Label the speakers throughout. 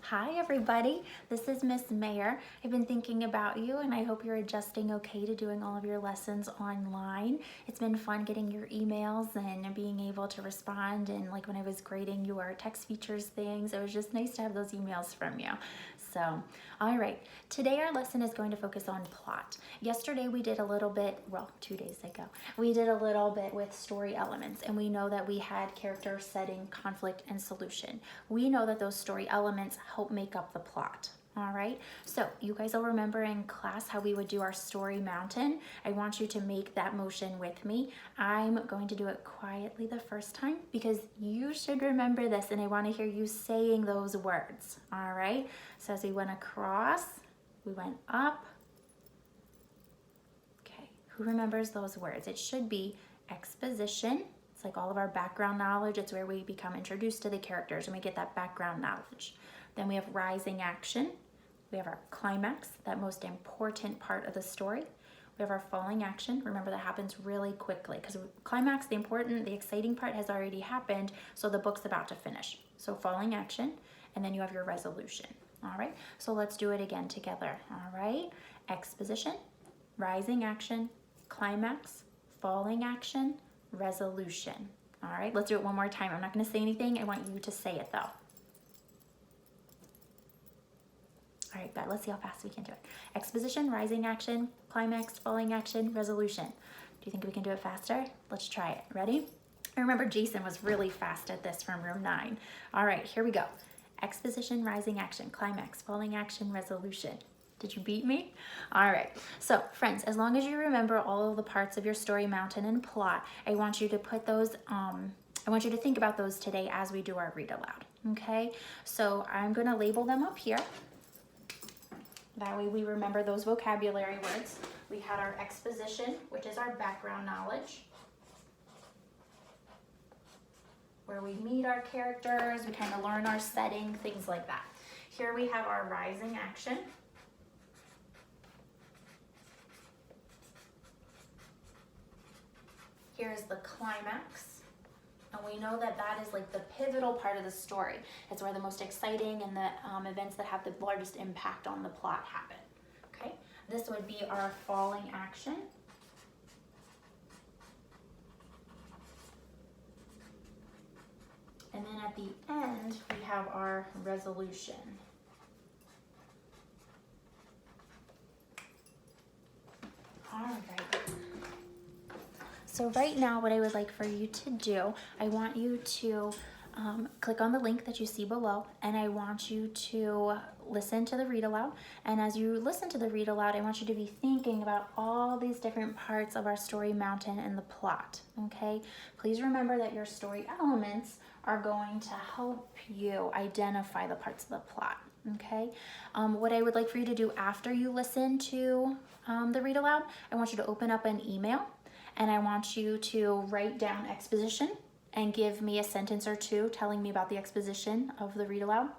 Speaker 1: Hi everybody, this is Miss Mayer. I've been thinking about you and I hope you're adjusting okay to doing all of your lessons online. It's been fun getting your emails and being able to respond, and like when I was grading your text features things, it was just nice to have those emails from you. So, all right, today our lesson is going to focus on plot. Yesterday we did a little bit, well, 2 days ago, we did a little bit with story elements, and we know that we had character, setting, conflict, and solution. We know that those story elements help make up the plot. All right, so you guys will remember in class how we would do our story mountain. I want you to make that motion with me. I'm going to do it quietly the first time because you should remember this and I want to hear you saying those words. All right, so as we went across, we went up. Okay, who remembers those words? It should be exposition. It's like all of our background knowledge. It's where we become introduced to the characters and we get that background knowledge. Then we have rising action. We have our climax, that most important part of the story. We have our falling action. Remember, that happens really quickly because climax, the important, the exciting part has already happened, so the book's about to finish. So falling action, and then you have your resolution. All right, so let's do it again together. All right, exposition, rising action, climax, falling action, resolution. All right, let's do it one more time. I'm not going to say anything. I want you to say it though. All right, good. Let's see how fast we can do it. Exposition, rising action, climax, falling action, resolution. Do you think we can do it faster? Let's try it. Ready? I remember Jason was really fast at this from room 9. All right, here we go. Exposition, rising action, climax, falling action, resolution. Did you beat me? All right. So, friends, as long as you remember all of the parts of your story, mountain, and plot, I want you to put those, I want you to think about those today as we do our read aloud. Okay? So, I'm going to label them up here. That way we remember those vocabulary words. We had our exposition, which is our background knowledge, where we meet our characters, we kind of learn our setting, things like that. Here we have our rising action. Here's the climax. And we know that that is like the pivotal part of the story. It's where the most exciting and the events that have the largest impact on the plot happen. Okay, this would be our falling action. And then at the end, we have our resolution. All right. So right now, what I would like for you to do, I want you to click on the link that you see below, and I want you to listen to the read aloud. And as you listen to the read aloud, I want you to be thinking about all these different parts of our story mountain and the plot, okay? Please remember that your story elements are going to help you identify the parts of the plot, okay? What I would like for you to do after you listen to the read aloud, I want you to open up an email, and I want you to write down exposition and give me a sentence or two telling me about the exposition of the read aloud.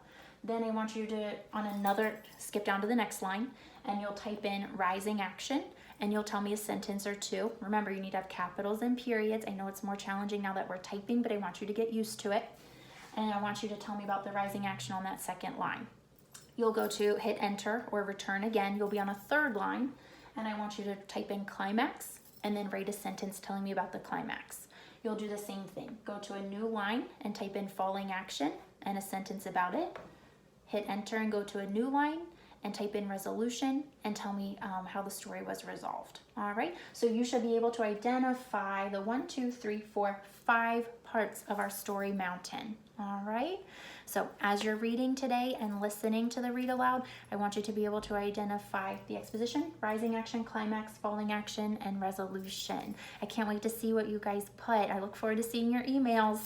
Speaker 1: Then I want you to, on another, skip down to the next line, and you'll type in rising action, and you'll tell me a sentence or two. Remember, you need to have capitals and periods. I know it's more challenging now that we're typing, but I want you to get used to it. And I want you to tell me about the rising action on that second line. You'll go to hit enter or return again. You'll be on a third line, and I want you to type in climax, and then write a sentence telling me about the climax. You'll do the same thing. Go to a new line and type in falling action and a sentence about it. Hit enter and go to a new line and type in resolution and tell me how the story was resolved. All right, so you should be able to identify the 1, 2, 3, 4, 5 parts of our story mountain. All right, so as you're reading today and listening to the read aloud, I want you to be able to identify the exposition, rising action, climax, falling action, and resolution. I can't wait to see what you guys put. I look forward to seeing your emails.